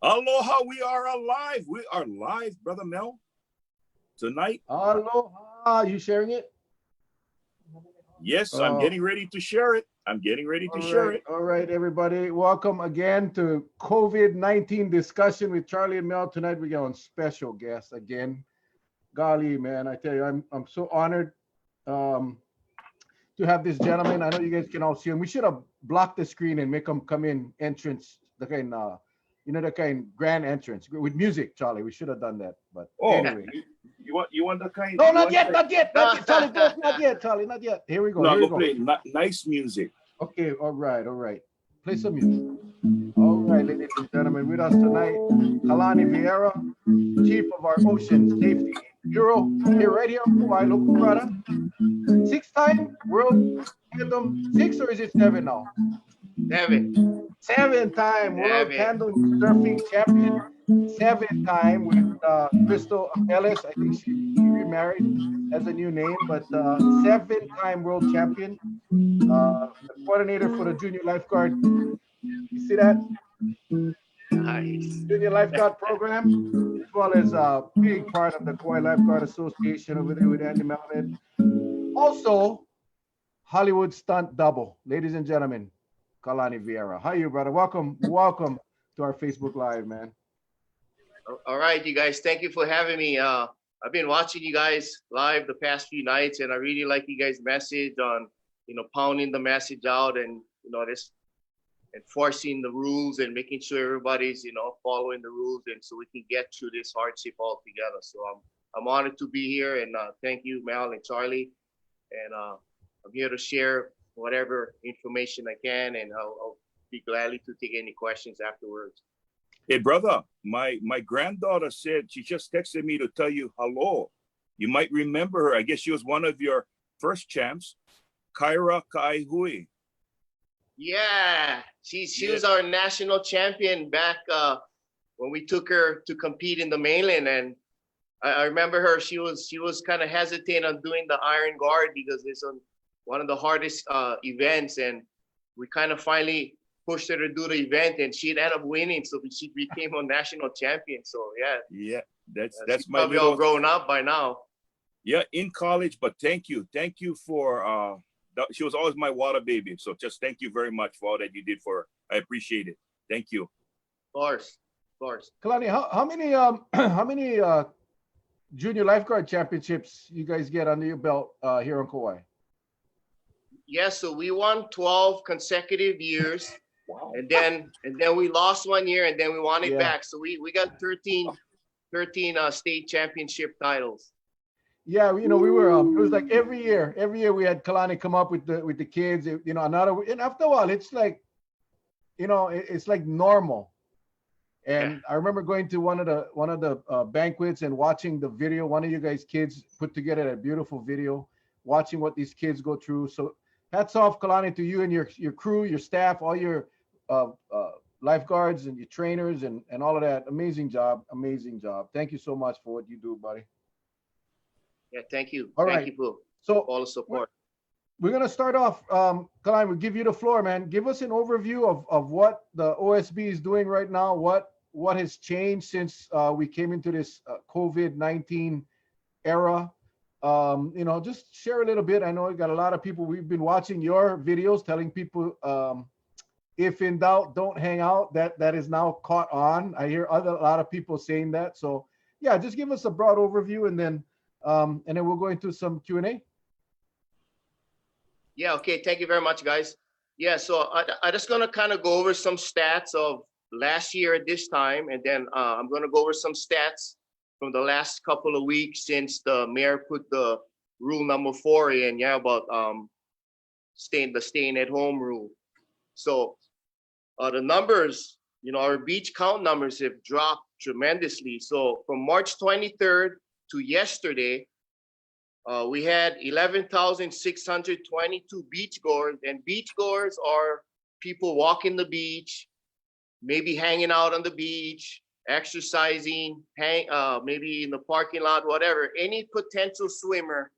Aloha, we are alive. We are live, Brother Mel, tonight. Aloha, you sharing it? Yes, I'm getting ready to share it. All right, everybody. Welcome again to COVID-19 discussion with Charlie and Mel. Tonight we got on special guest again. Golly, man, I tell you, I'm so honored to have this gentleman. I know you guys can all see him. We should have blocked the screen and make him come in entrance, the kind the kind grand entrance with music, Charlie. We should have done that. But anyway. You want the kind? No, not yet. Charlie, Charlie, not yet. Here we go. No, go play nice music. Okay, all right. Play some music. All right, ladies and gentlemen, with us tonight, Kalani Vierra, Chief of our Ocean Safety Bureau, here right here on Kauai, local brother. 6-time World Tandem, 6 or is it 7 now? 7-time World Tandem Surfing Champion. 7-time with Crystal Ellis. I think she remarried as a new name, but 7-time world champion. The coordinator for the junior lifeguard. You see that? Nice. Junior lifeguard program, as well as a big part of the Kauai Lifeguard Association over there with Andy Melvin. Also, Hollywood stunt double, ladies and gentlemen, Kalani Vierra. How are you, brother? Welcome to our Facebook Live, man. All right, you guys. Thank you for having me. I've been watching you guys live the past few nights, and I really like you guys' message on, pounding the message out and, this enforcing the rules and making sure everybody's, following the rules, and so we can get through this hardship all together. So I'm honored to be here, and thank you, Mel and Charlie. And I'm here to share whatever information I can, and I'll be gladly to take any questions afterwards. Hey, brother, my granddaughter said she just texted me to tell you hello. You might remember her. I guess she was one of your first champs, Kyra Kaihui. Yeah, she was our national champion back when we took her to compete in the mainland, and I remember her. She was kind of hesitant on doing the iron guard because it's one of the hardest events, and we kind of finally pushed her to do the event, and she'd end up winning, so she became a national champion. So yeah, that's my probably all grown up by now. Yeah, in college, but thank you for she was always my water baby. So just thank you very much for all that you did for her. I appreciate it. Thank you. Of course. Kalani, how many junior lifeguard championships you guys get under your belt here on Kauai? Yeah, so we won 12 consecutive years. Wow. And then we lost 1 year, and then we won it back. So we got 13 state championship titles. Yeah, we were it was like every year we had Kalani come up with the kids, and after a while it's like, it's like normal. And I remember going to one of the banquets and watching the video. One of you guys kids put together a beautiful video, watching what these kids go through. So hats off, Kalani, to you and your crew, your staff, all your lifeguards and your trainers and all of that. Amazing job. Thank you so much for what you do, buddy. Yeah, thank you. Thank you for all the support. We're going to start off, Kalani, we'll give you the floor, man. Give us an overview of what the OSB is doing right now, what has changed since we came into this COVID-19 era. Just share a little bit. I know we got a lot of people. We've been watching your videos telling people, if in doubt, don't hang out. That is now caught on. I hear a lot of people saying that. So yeah, just give us a broad overview, and then we'll go into some Q&A. Yeah, okay. Thank you very much, guys. Yeah, so I'm just going to kind of go over some stats of last year at this time, and then I'm going to go over some stats from the last couple of weeks since the mayor put the rule number 4 in, about staying at home rule. So the numbers, our beach count numbers have dropped tremendously. So from March 23rd to yesterday, we had 11,622 beachgoers, and beachgoers are people walking the beach, maybe hanging out on the beach, exercising, maybe in the parking lot, whatever. Any potential swimmer,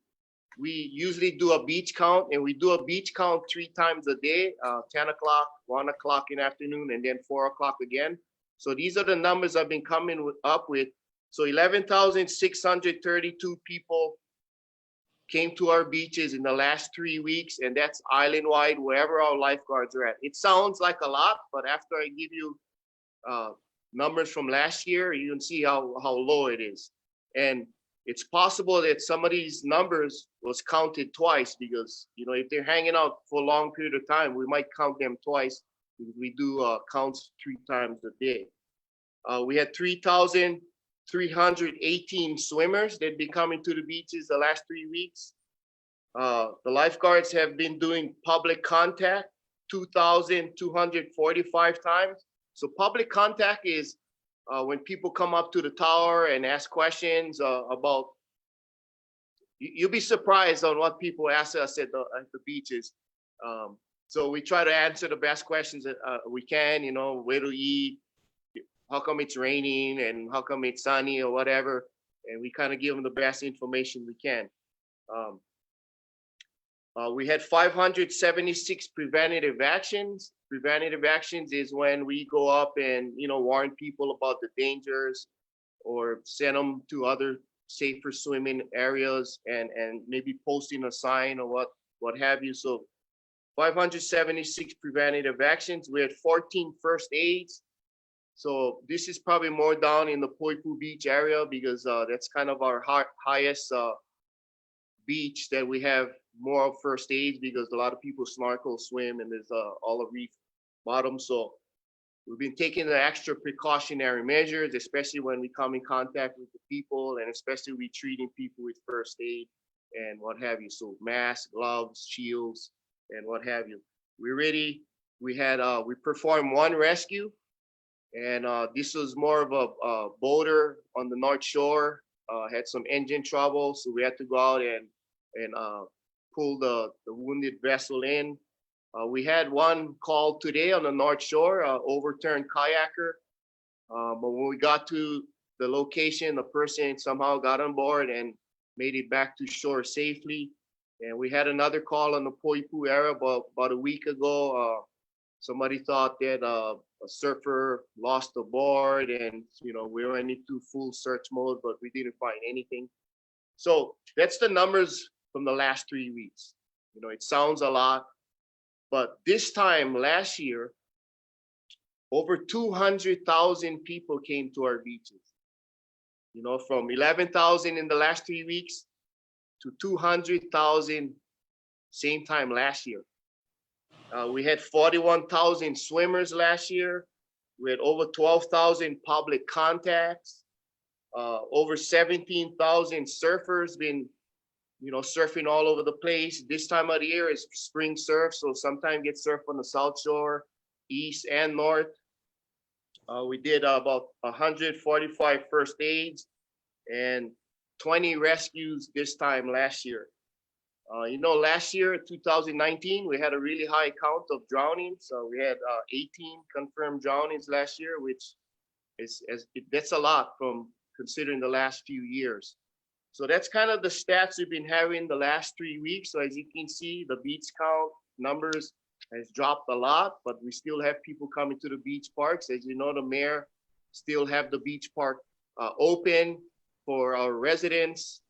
we usually do a beach count, and we do a beach count 3 times a day, 10 o'clock, 1 o'clock in the afternoon, and then 4 o'clock again. So these are the numbers I've been coming up with. So 11,632 people came to our beaches in the last 3 weeks, and that's island-wide, wherever our lifeguards are at. It sounds like a lot, but after I give you numbers from last year, you can see how low it is. And it's possible that some of these numbers was counted twice because, you know, if they're hanging out for a long period of time, we might count them twice because we do counts 3 times a day. We had 3,318 swimmers that been coming to the beaches the last 3 weeks. The lifeguards have been doing public contact 2,245 times. So public contact is when people come up to the tower and ask questions about, you'll be surprised on what people ask us at the beaches. So we try to answer the best questions that we can, you know, where to eat, how come it's raining and how come it's sunny or whatever. And we kind of give them the best information we can. We had 576 preventative actions. Preventative actions is when we go up and, you know, warn people about the dangers or send them to other safer swimming areas and maybe posting a sign or what have you. So 576 preventative actions. We had 14 first aids. So this is probably more down in the Poipu Beach area because that's kind of our highest beach that we have more of first aids because a lot of people snorkel, swim, and there's all a reef bottom. So we've been taking the extra precautionary measures, especially when we come in contact with the people and especially we treating people with first aid and what have you. So masks, gloves, shields, and what have you. We performed one rescue. And this was more of a boater on the North Shore, had some engine trouble. So we had to go out and pull the wounded vessel in. We had one call today on the North Shore, overturned kayaker. But when we got to the location, the person somehow got on board and made it back to shore safely. And we had another call on the Poipu area about a week ago. Somebody thought that a surfer lost a board and, you know, we went into full search mode, but we didn't find anything. So that's the numbers from the last 3 weeks. You know, it sounds a lot, but this time last year, over 200,000 people came to our beaches. You know, from 11,000 in the last 3 weeks to 200,000 same time last year. We had 41,000 swimmers last year. We had over 12,000 public contacts. Over 17,000 surfers been, you know, surfing all over the place. This time of the year is spring surf, so sometimes get surf on the South Shore, east and north. We did about 145 first aids and 20 rescues this time last year. You know, last year, 2019, we had a really high count of drownings. So we had 18 confirmed drownings last year, which that's a lot from considering the last few years. So that's kind of the stats we've been having the last 3 weeks. So as you can see, the beach count numbers has dropped a lot, but we still have people coming to the beach parks. As you know, the mayor still have the beach park open for our residents.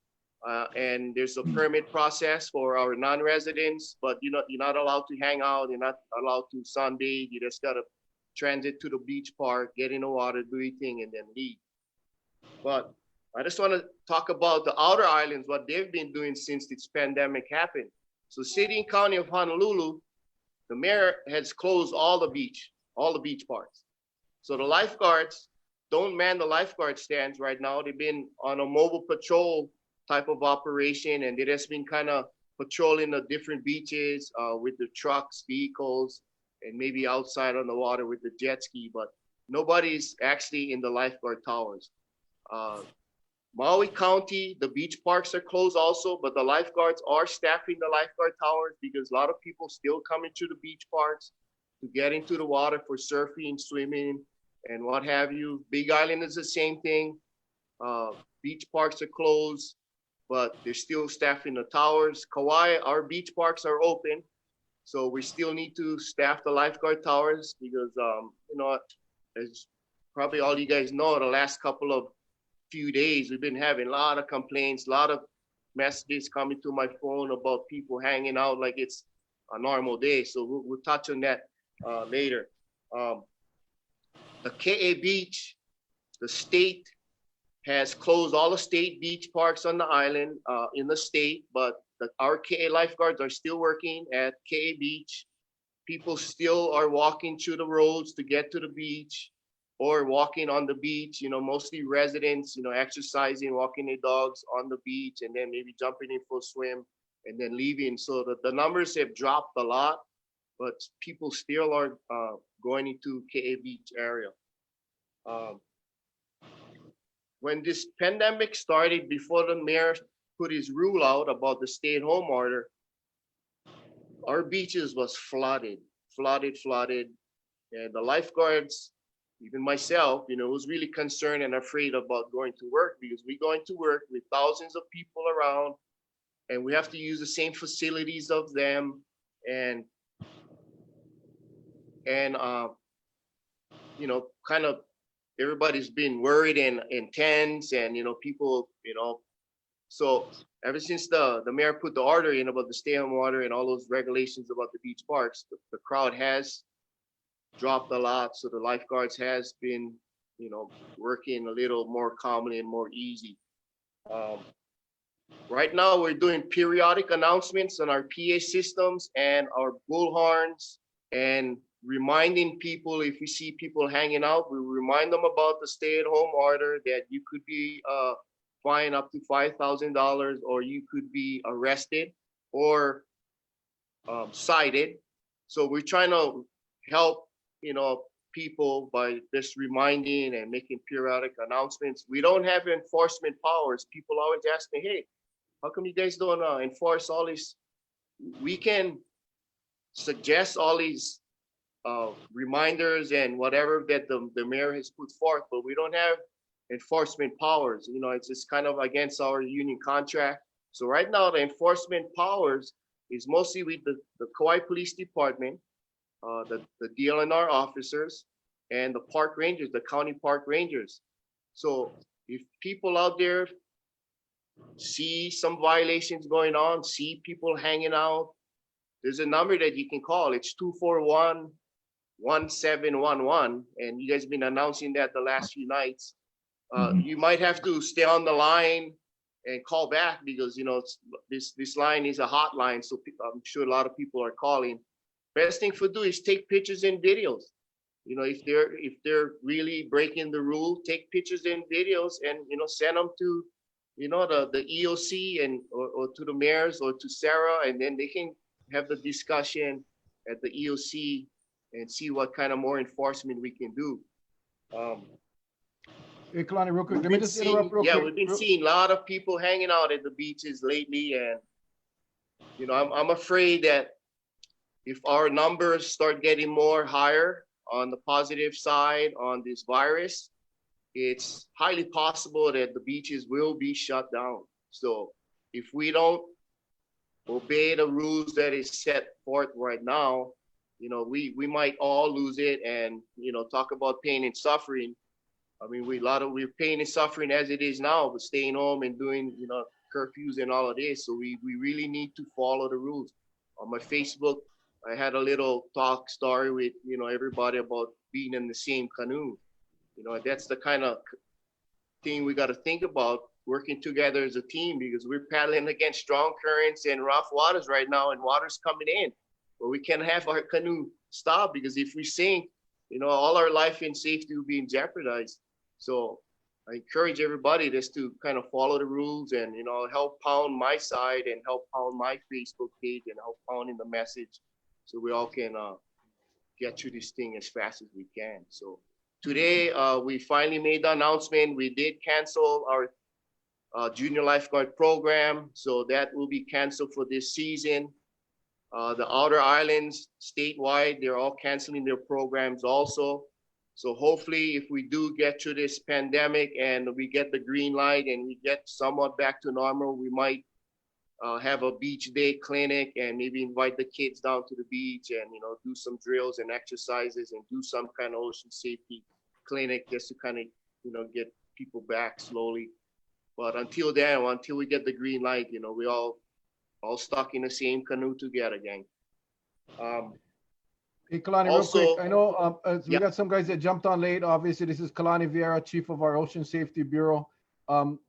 And there's a permit process for our non-residents, but you're not allowed to hang out. You're not allowed to sunbathe. You just gotta transit to the beach park, get in the water, do your thing, and then leave. But I just want to talk about the outer islands, what they've been doing since this pandemic happened. So City and County of Honolulu, the mayor has closed all the beach parks. So the lifeguards don't man the lifeguard stands right now. They've been on a mobile patrol type of operation, and they just been kind of patrolling the different beaches with the trucks, vehicles, and maybe outside on the water with the jet ski, but nobody's actually in the lifeguard towers. Maui County, the beach parks are closed also, but the lifeguards are staffing the lifeguard towers because a lot of people still coming to the beach parks to get into the water for surfing, swimming, and what have you. Big Island is the same thing. Beach parks are closed, but they're still staffing the towers. Kauai, our beach parks are open, so we still need to staff the lifeguard towers because, you know, as probably all you guys know, the last couple of few days, we've been having a lot of complaints, a lot of messages coming to my phone about people hanging out like it's a normal day. So we'll touch on that later. The KA Beach, the state has closed all the state beach parks on the island in the state, but our KA lifeguards are still working at KA Beach. People still are walking through the roads to get to the beach or walking on the beach, mostly residents, exercising, walking their dogs on the beach, and then maybe jumping in for a swim and then leaving. So the numbers have dropped a lot, but people still are going into KA Beach area. When this pandemic started, before the mayor put his rule out about the stay-at-home order, our beaches was flooded. And the lifeguards, even myself, was really concerned and afraid about going to work, because we're going to work with thousands of people around and we have to use the same facilities of them. And kind of everybody's been worried and tense, and people, so ever since the mayor put the order in about the stay-home order and all those regulations about the beach parks, the crowd has dropped a lot. So the lifeguards has been, working a little more calmly and more easy. Right now, we're doing periodic announcements on our PA systems and our bullhorns, and reminding people, if we see people hanging out, we remind them about the stay-at-home order, that you could be fined up to $5,000, or you could be arrested or cited. So we're trying to help, people by just reminding and making periodic announcements. We don't have enforcement powers. People always ask me, hey, how come you guys don't enforce all these? We can suggest all these reminders and whatever that the mayor has put forth, but we don't have enforcement powers. It's just kind of against our union contract. So right now, the enforcement powers is mostly with the Kauai Police Department, the DLNR officers, and the park rangers, the county park rangers. So if people out there see some violations going on, see people hanging out, there's a number that you can call. It's 241-1711, and you guys have been announcing that the last few nights. You might have to stay on the line and call back, because this line is a hotline, so I'm sure a lot of people are calling. Best thing to do is take pictures and videos. If they're really breaking the rule, take pictures and videos and send them to the EOC and or to the mayors or to Sarah, and then they can have the discussion at the EOC and see what kind of more enforcement we can do. Hey, Kalani, real quick, let me just interrupt real quick. Yeah, we've been seeing a lot of people hanging out at the beaches lately, and I'm afraid that if our numbers start getting more higher on the positive side on this virus, it's highly possible that the beaches will be shut down. So if we don't obey the rules that is set forth right now, we might all lose it. And talk about pain and suffering. I mean, we're pain and suffering as it is now, but staying home and doing curfews and all of this. So we really need to follow the rules. On my Facebook, I had a little talk story with everybody about being in the same canoe. That's the kind of thing we got to think about, working together as a team, because we're paddling against strong currents and rough waters right now, and water's coming in. But we can't have our canoe stop, because if we sink, all our life and safety will be jeopardized. So I encourage everybody just to kind of follow the rules and, help pound my side and help pound my Facebook page and help pound in the message, so we all can get through this thing as fast as we can. So today, we finally made the announcement. We did cancel our junior lifeguard program. So that will be canceled for this season. The outer islands statewide, they're all canceling their programs also. So hopefully, if we do get through this pandemic and we get the green light and we get somewhat back to normal, we might have a beach day clinic and maybe invite the kids down to the beach and do some drills and exercises and do some kind of ocean safety clinic just to kind of, get people back slowly. But until then, until we get the green light, we all stuck in the same canoe together, gang. Hey, Kalani, real Also, quick. I know we yeah. got some guys that jumped on late. Obviously, this is Kalani Vierra, Chief of our Ocean Safety Bureau.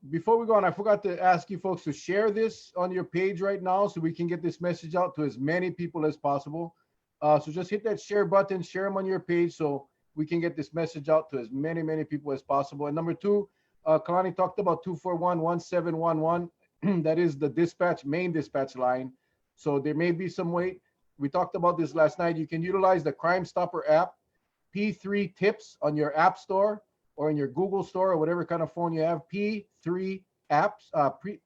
Before we go on, I forgot to ask you folks to share this on your page right now so we can get this message out to as many people as possible. So just hit that share button, share them on your page so we can get this message out to as many people as possible. And number two, Kalani talked about 241-1711. That is the main dispatch line. So there may be some wait. We talked about this last night. You can utilize the Crime Stopper app, P3 Tips on your app store or in your Google store or whatever kind of phone you have. P3 apps,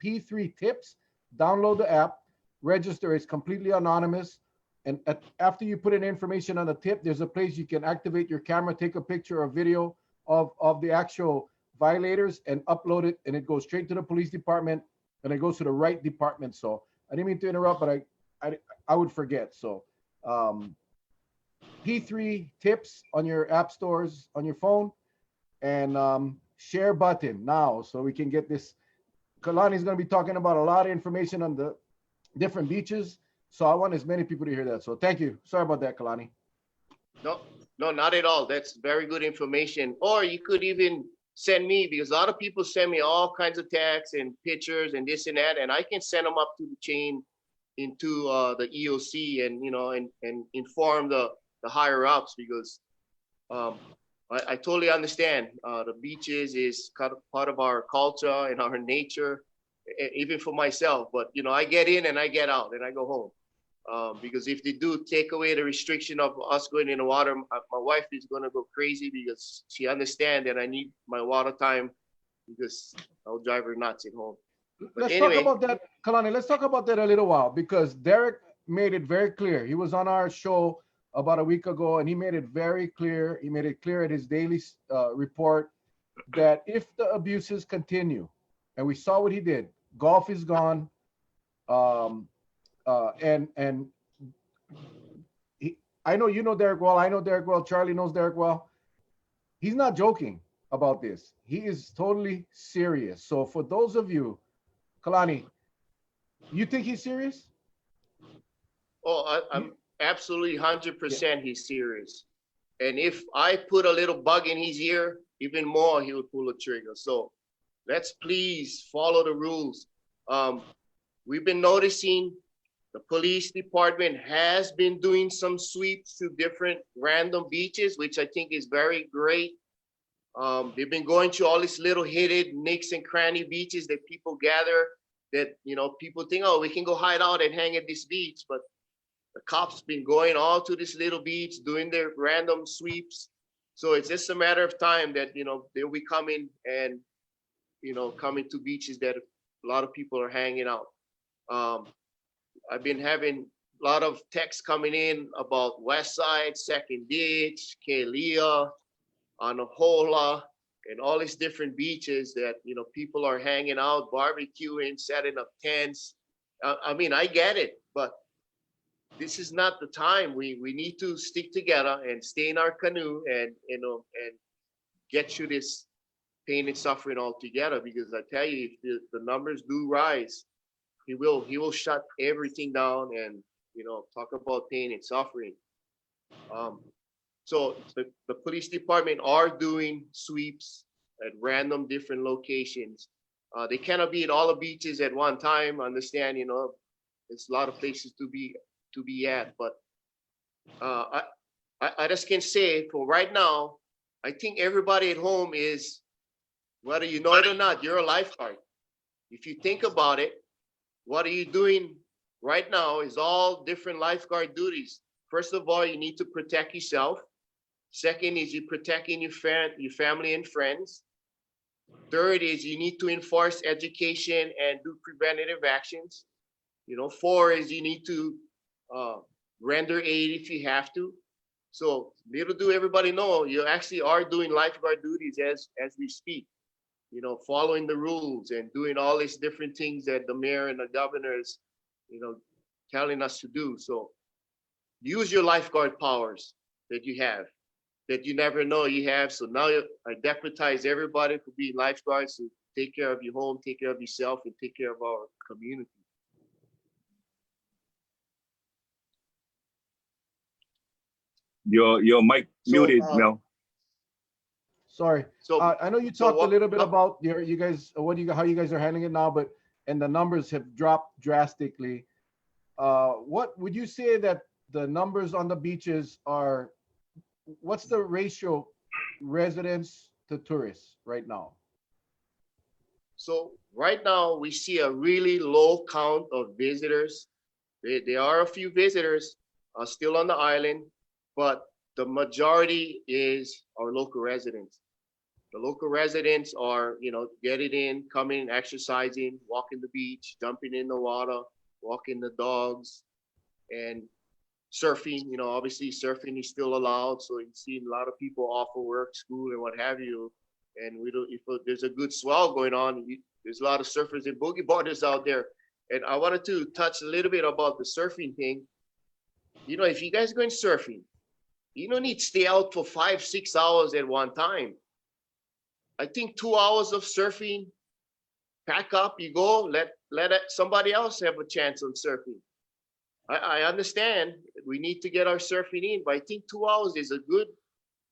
P3 Tips. Download the app, register. It's completely anonymous. And after you put in information on the tip, there's a place you can activate your camera, take a picture or video of the actual violators and upload it. And it goes straight to the police department and it goes to the right department. So I didn't mean to interrupt, but I would forget. So P3 Tips on your app stores on your phone and share button now so we can get this. Kalani is going to be talking about a lot of information on the different beaches. So I want as many people to hear that. So thank you. Sorry about that, Kalani. No, not at all. That's very good information. Or you could even send me, because a lot of people send me all kinds of texts and pictures and this and that, and I can send them up to the chain into the EOC and and inform the higher ups, because I totally understand the beaches is kind of part of our culture and our nature, even for myself. But I get in and I get out and I go home. Because if they do take away the restriction of us going in the water, my wife is going to go crazy because she understands that I need my water time, because I'll drive her nuts at home. But Let's anyway, talk about that, Kalani. Let's talk about that a little while, because Derek made it very clear. He was on our show about a week ago, and he made it very clear. He made it clear at his daily report that if the abuses continue, and we saw what he did, golf is gone. And I know you know Derek well. I know Derek well. Charlie knows Derek well. He's not joking about this. He is totally serious. So for those of you, Kalani, you think he's serious? oh, I'm absolutely 100% he's serious. And if I put a little bug in his ear, even more, he would pull a trigger. So let's please follow the rules. We've been noticing the police department has been doing some sweeps to different random beaches, which I think is very great. They've been going to all these little hidden nicks and cranny beaches that people gather, that people think, oh, we can go hide out and hang at this beach. But the cops been going all to this little beach, doing their random sweeps. So it's just a matter of time that they'll be coming and coming to beaches that a lot of people are hanging out. I've been having a lot of texts coming in about West Side, Second Ditch, Kalia, Anahola, and all these different beaches that people are hanging out, barbecuing, setting up tents. I mean, I get it, but this is not the time. We need to stick together and stay in our canoe and and get through this pain and suffering altogether. Because I tell you, if the numbers do rise, he will shut everything down and talk about pain and suffering. So the police department are doing sweeps at random different locations. They cannot be at all the beaches at one time. Understand, there's a lot of places to be at. But I just can say for right now, I think everybody at home is, whether you know it or not, you're a lifeguard. If you think about it, what are you doing right now is all different lifeguard duties. First of all, you need to protect yourself. Second is you protecting your family and friends. Third is you need to enforce education and do preventative actions. Four is you need to render aid if you have to. So little do everybody know, you actually are doing lifeguard duties as we speak. Following the rules and doing all these different things that the mayor and the governor is, telling us to do. So use your lifeguard powers that you have. that you never know you have. So now I deputize everybody for being lifeguards to take care of your home, take care of yourself, and take care of our community. Your mic So, muted, Mel. Sorry. So, I know you so talked a what? little bit about you guys, how you guys are handling it now, but and the numbers have dropped drastically. What would you say that the numbers on the beaches are? What's the ratio residents to tourists right now? So right now we see a really low count of visitors. There are a few visitors still on the island, but the majority is our local residents. The local residents are, getting in, coming, exercising, walking the beach, jumping in the water, walking the dogs, and surfing. Obviously surfing is still allowed, so you see a lot of people off of work, school, and what have you. And we don't. If there's a good swell going on, there's a lot of surfers and boogie boarders out there. And I wanted to touch a little bit about the surfing thing. If you guys going surfing, you don't need to stay out for 5-6 hours at one time. I think 2 hours of surfing, pack up, you go, let somebody else have a chance on surfing. I understand we need to get our surfing in, but I think 2 hours is a good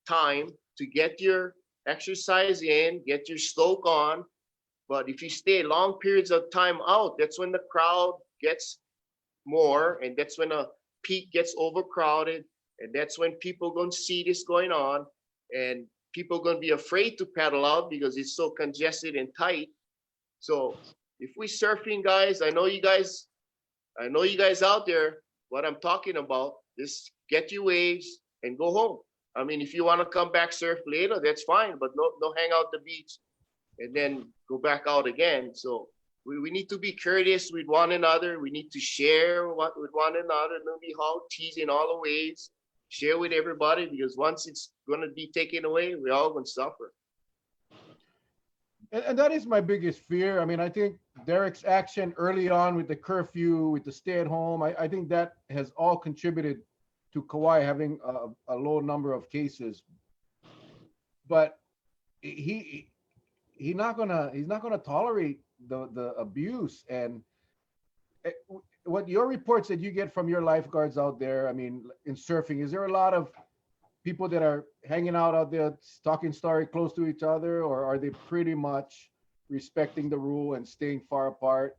time to get your exercise in, get your stoke on. But if you stay long periods of time out, that's when the crowd gets more, and that's when a peak gets overcrowded, and that's when people are going to see this going on, and people are going to be afraid to paddle out because it's so congested and tight. So if we surfing, guys, I know you guys out there, what I'm talking about, just get your waves and go home. I mean, if you want to come back surf later, that's fine, but no hang out the beach and then go back out again. So we need to be courteous with one another. We need to share with one another, not be all teasing all the waves. Share with everybody, because once it's going to be taken away, we're all going to suffer. And that is my biggest fear. I mean, I think Derek's action early on with the curfew, with the stay at home, I think that has all contributed to Kauai having a low number of cases. But he's not gonna tolerate the abuse. And what your reports that you get from your lifeguards out there, I mean, in surfing, is there a lot of people that are hanging out there talking story close to each other, or are they pretty much respecting the rule and staying far apart?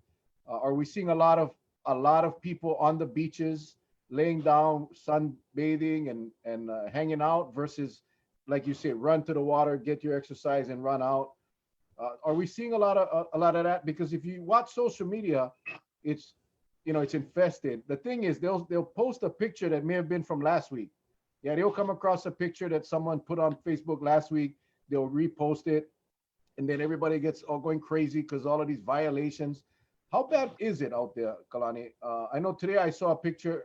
Are we seeing a lot of people on the beaches laying down, sunbathing and hanging out versus, like you say, run to the water, get your exercise and run out? Are we seeing a lot of that? Because if you watch social media, it's infested. The thing is, they'll post a picture that may have been from last week. Yeah, they'll come across a picture that someone put on Facebook last week. They'll repost it, and then everybody gets all going crazy because all of these violations. How bad is it out there, Kalani? I know today I saw a picture.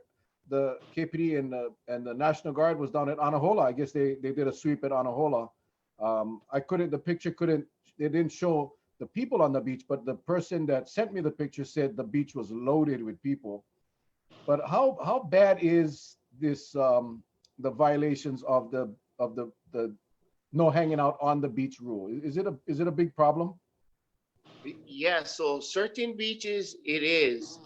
The KPD and the National Guard was down at Anahola. I guess they did a sweep at Anahola. They didn't show the people on the beach, but the person that sent me the picture said the beach was loaded with people. But how bad is this? The violations of the no hanging out on the beach rule. Is it a big problem? Yeah, so certain beaches it is,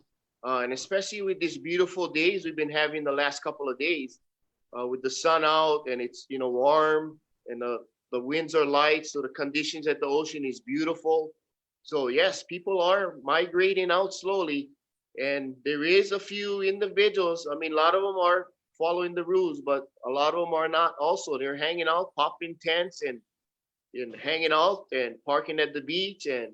and especially with these beautiful days we've been having the last couple of days, with the sun out and it's warm and the winds are light, so the conditions at the ocean is beautiful. So yes, people are migrating out slowly, and there is a few individuals. I mean, a lot of them are following the rules, but a lot of them are not also. They're hanging out, popping tents and hanging out and parking at the beach, and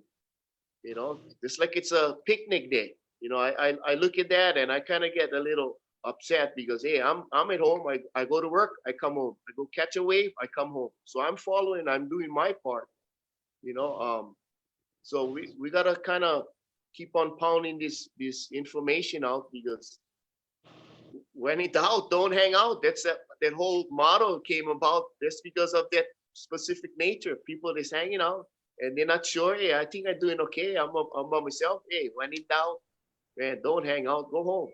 just like it's a picnic day. I look at that and I kind of get a little upset because, hey, I'm at home. I go to work, I come home. I go catch a wave, I come home. So I'm following, I'm doing my part. So we gotta kind of keep on pounding this information out, because when in doubt, don't hang out. That's that whole motto came about just because of that specific nature. People is hanging out and they're not sure. Hey, I think I'm doing okay. I'm by myself. Hey, when in doubt, man, don't hang out. Go home.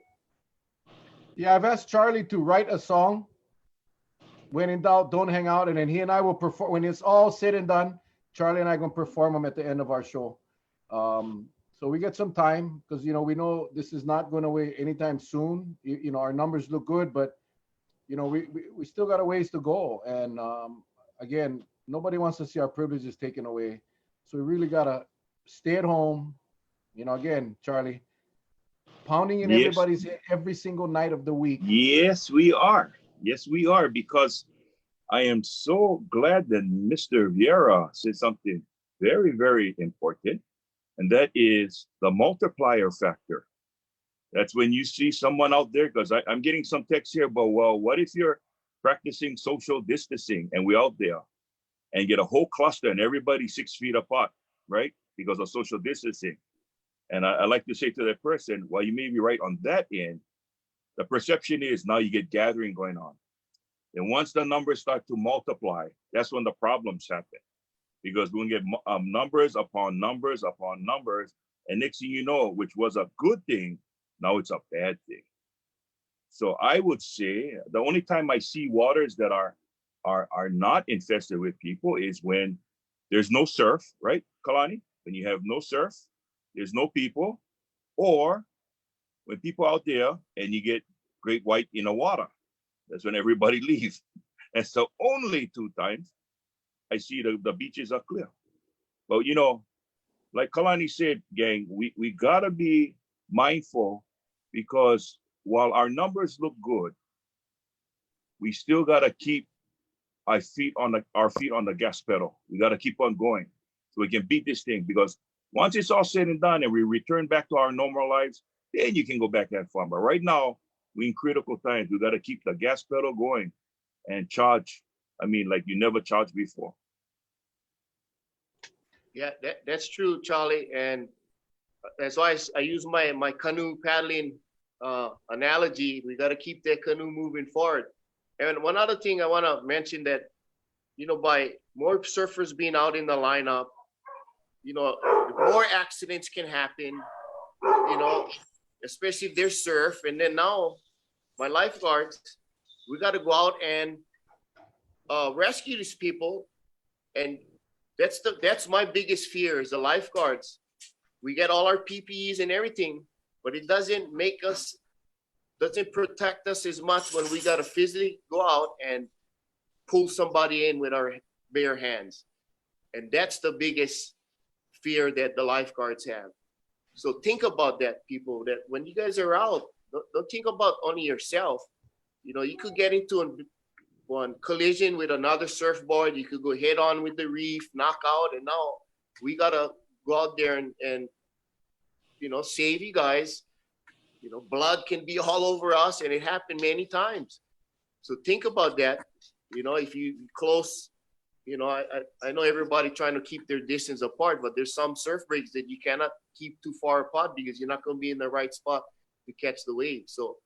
Yeah, I've asked Charlie to write a song when in doubt, don't hang out. And then he and I will perform when it's all said and done. Charlie and I gonna perform them at the end of our show. So we get some time because we know this is not going away anytime soon. Our numbers look good, but we still got a ways to go. And again, nobody wants to see our privileges taken away. So we really gotta stay at home. Again, Charlie, pounding in Yes. everybody's head every single night of the week. Yes, we are. Yes, we are, because I am so glad that Mr. Vieira said something very, very important, and that is the multiplier factor. That's when you see someone out there, because I'm getting some text here, but well, what if you're practicing social distancing and we're out there and get a whole cluster and everybody 6 feet apart, right? Because of social distancing. And I like to say to that person, well, you may be right on that end. The perception is now you get gathering going on. And once the numbers start to multiply, that's when the problems happen. Because we're gonna get numbers upon numbers upon numbers. And next thing you know, which was a good thing, now it's a bad thing. So I would say the only time I see waters that are not infested with people is when there's no surf, right, Kalani? When you have no surf, there's no people, or when people out there and you get great white in the water, that's when everybody leaves. And so only 2 times I see the beaches are clear. But like Kalani said, gang, we gotta be mindful, because while our numbers look good, we still gotta keep our feet on the gas pedal. We gotta keep on going so we can beat this thing, because once it's all said and done and we return back to our normal lives, then you can go back and have fun. But right now, we're in critical times. We got to keep the gas pedal going and charge. I mean, like you never charged before. Yeah, that's true, Charlie. And that's why I use my canoe paddling analogy. We got to keep that canoe moving forward. And one other thing I want to mention that, by more surfers being out in the lineup, more accidents can happen, especially if there's surf. And then now my lifeguards, we got to go out and rescue these people. And that's my biggest fear is the lifeguards. We get all our PPEs and everything, but it doesn't protect us as much when we got to physically go out and pull somebody in with our bare hands. And that's the biggest fear that the lifeguards have. So think about that, people, that when you guys are out, don't think about only yourself. You could get into one collision with another surfboard. You could go head on with the reef, knock out, and now we got to go out there and save you guys. Blood can be all over us, and it happened many times. So think about that. If you close, I know everybody trying to keep their distance apart, but there's some surf breaks that you cannot keep too far apart because you're not going to be in the right spot to catch the wave. So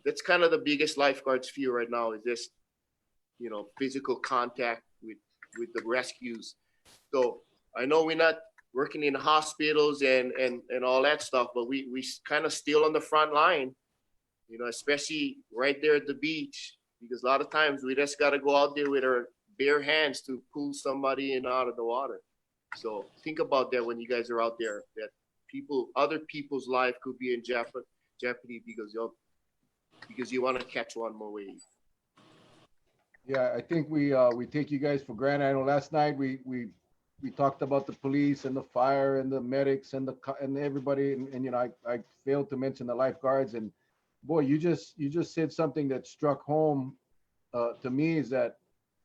that's kind of the biggest lifeguards fear right now is this, physical contact with the rescues. So I know we're not working in hospitals and all that stuff, but we kind of still on the front line, especially right there at the beach, because a lot of times we just got to go out there with our bare hands to pull somebody in out of the water. So think about that when you guys are out there, that other people's life could be in jeopardy because you want to catch one more wave. Yeah, I think we take you guys for granted. I know last night we talked about the police and the fire and the medics and everybody, and I failed to mention the lifeguards. And boy, you just said something that struck home to me, is that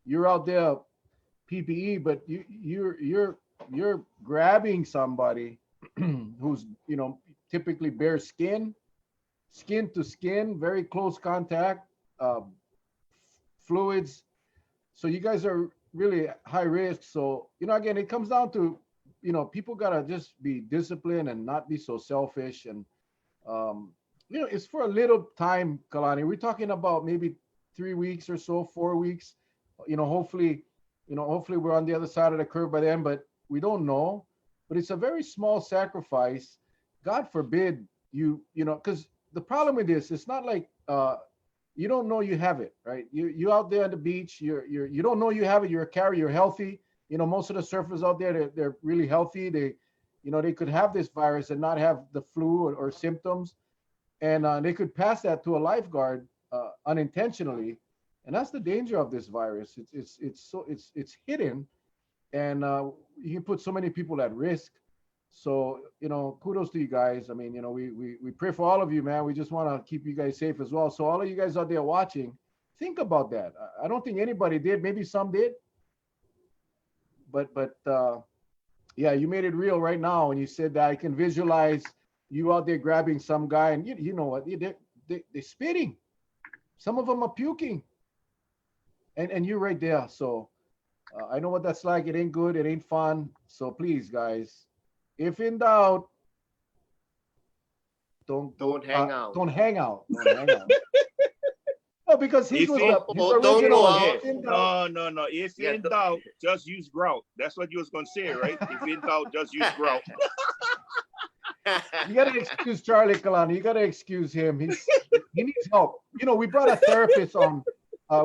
you're out there PPE, but you're grabbing somebody who's typically bare skin to skin, very close contact, fluids. So you guys are really high risk. So again, it comes down to people gotta just be disciplined and not be so selfish. And it's for a little time, Kalani. We're talking about maybe 3 weeks or so, 4 weeks. Hopefully we're on the other side of the curve by then, but we don't know. But it's a very small sacrifice. God forbid because the problem with this, it's not like you don't know you have it, right? You out there on the beach, you don't know you have it. You're a carrier. You're healthy. You know, most of the surfers out there, they're really healthy. They, you know, they could have this virus and not have the flu or symptoms, and they could pass that to a lifeguard unintentionally, and that's the danger of this virus. It's hidden, and you can put so many people at risk. So, you know, kudos to you guys. I mean, you know, we pray for all of you, man. We just want to keep you guys safe as well. So all of you guys out there watching, think about that. I don't think anybody did. Maybe some did, but yeah, you made it real right now. And you said that I can visualize you out there grabbing some guy, and you know what? They're spitting. Some of them are puking, and you're right there. So I know what that's like. It ain't good. It ain't fun. So please, guys, if in doubt, Don't hang out. don't hang out. Don't hang out. No, because his If was in, his Don't original go was out. if in doubt. no. If Yeah, in doubt, just use grout. That's what you was gonna say, right? If in doubt, just use grout. You gotta excuse Charlie Kalani. You gotta excuse him. He needs help. You know, we brought a therapist on.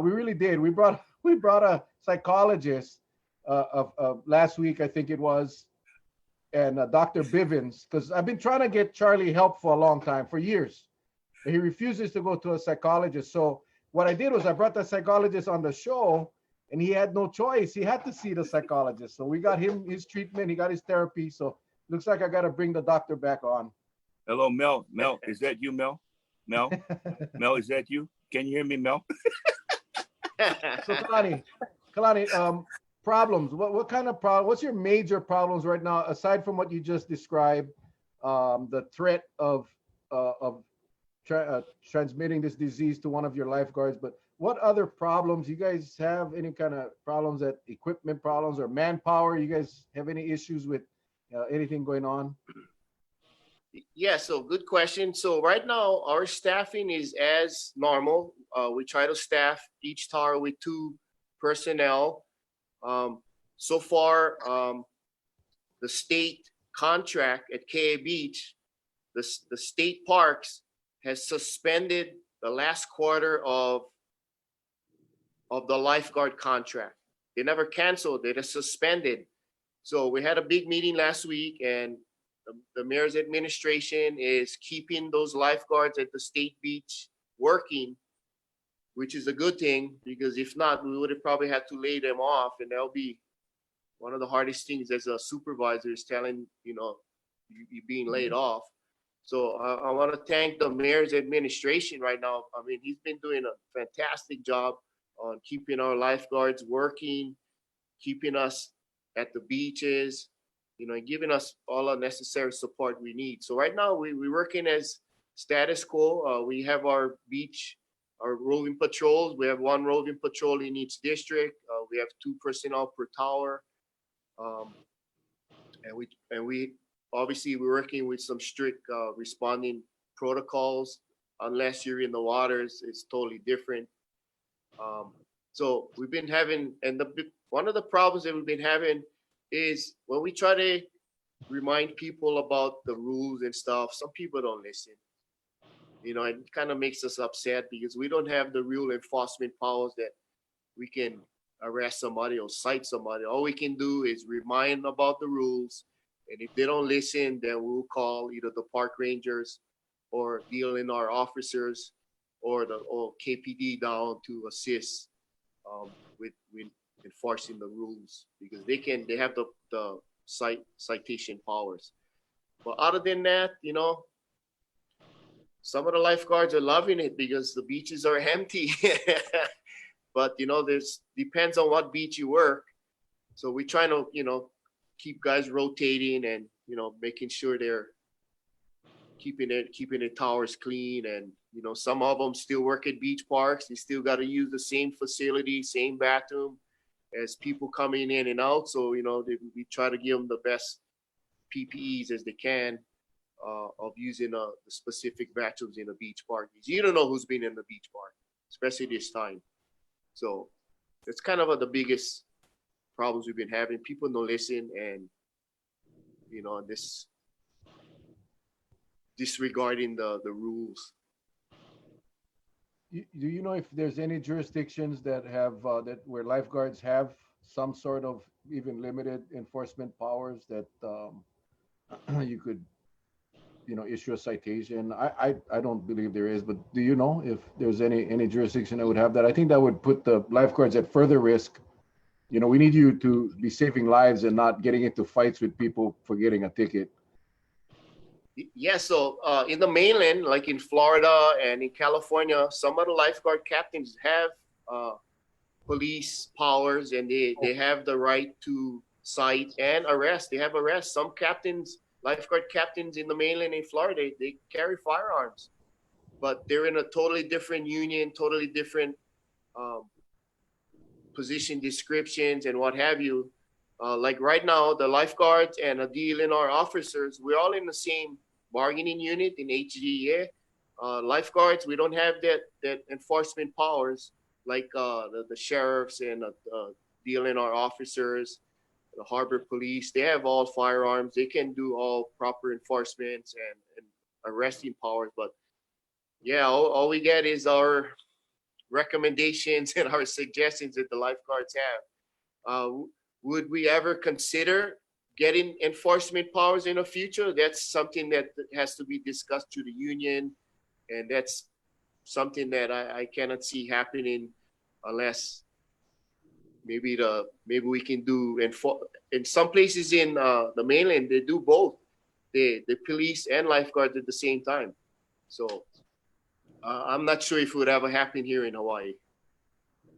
We really did. We brought a psychologist of last week, I think it was, and Dr. Bivens, because I've been trying to get Charlie help for a long time, for years. And he refuses to go to a psychologist. So what I did was I brought the psychologist on the show, and he had no choice. He had to see the psychologist. So we got him his treatment. He got his therapy. So looks like I got to bring the doctor back on. Hello, Mel. Mel, is that you, Mel? Mel, Mel, is that you? Can you hear me, Mel? So Kalani, problems. What kind of problem? What's your major problems right now, aside from what you just described? The threat of transmitting this disease to one of your lifeguards. But what other problems you guys have? Any kind of problems, that equipment problems or manpower? You guys have any issues with anything going on? Yeah, so good question. So right now, our staffing is as normal. We try to staff each tower with 2 personnel. So far, the state contract at KA Beach, the state parks has suspended the last quarter of the lifeguard contract. They never canceled, they just suspended. So we had a big meeting last week, and the mayor's administration is keeping those lifeguards at the state beach working, which is a good thing, because if not, we would have probably had to lay them off, and that'll be one of the hardest things as a supervisor, is telling, you being laid off. So I want to thank the mayor's administration right now. I mean, he's been doing a fantastic job on keeping our lifeguards working, keeping us at the beaches, and giving us all the necessary support we need. So right now we're working as status quo. We have our beach, our roving patrols. We have 1 roving patrol in each district. We have 2 personnel per tower. And we obviously we're working with some strict responding protocols. Unless you're in the waters, it's totally different. So we've been having, and one of the problems that we've been having is when we try to remind people about the rules and stuff, some people don't listen. It kind of makes us upset because we don't have the real enforcement powers that we can arrest somebody or cite somebody. All we can do is remind about the rules. And if they don't listen, then we'll call either the park rangers or DLNR officers or KPD down to assist with enforcing the rules, because they have the citation powers. But other than that, some of the lifeguards are loving it because the beaches are empty. But there's depends on what beach you work. So we try to keep guys rotating and making sure they're keeping the towers clean. And some of them still work at beach parks. They still got to use the same facility, same bathroom as people coming in and out. So we try to give them the best PPEs as they can of using the specific bathrooms in a beach park. You don't know who's been in the beach park, especially this time. So it's kind of the biggest problems we've been having. People don't listen, and this disregarding the rules. Do you know if there's any jurisdictions that have that where lifeguards have some sort of even limited enforcement powers that you could, issue a citation? I don't believe there is, but do you know if there's any jurisdiction that would have that? I think that would put the lifeguards at further risk. We need you to be saving lives and not getting into fights with people for getting a ticket. Yeah, so in the mainland, like in Florida and in California, some of the lifeguard captains have police powers, and they have the right to cite and arrest. They have arrests. Some captains, lifeguard captains in the mainland in Florida, they carry firearms, but they're in a totally different union, totally different position descriptions and what have you. Like right now, the lifeguards and the DLNR officers, we're all in the same bargaining unit in HGA. Lifeguards, we don't have that enforcement powers like the sheriffs and DLNR officers, the harbor police. They have all firearms. They can do all proper enforcements and arresting powers. But yeah, all we get is our recommendations and our suggestions that the lifeguards have. Would we ever consider getting enforcement powers in the future? That's something that has to be discussed to the union, and that's something that I cannot see happening unless maybe we can do in some places in the mainland they do both, the police and lifeguards at the same time. So I'm not sure if it would ever happen here in Hawaii.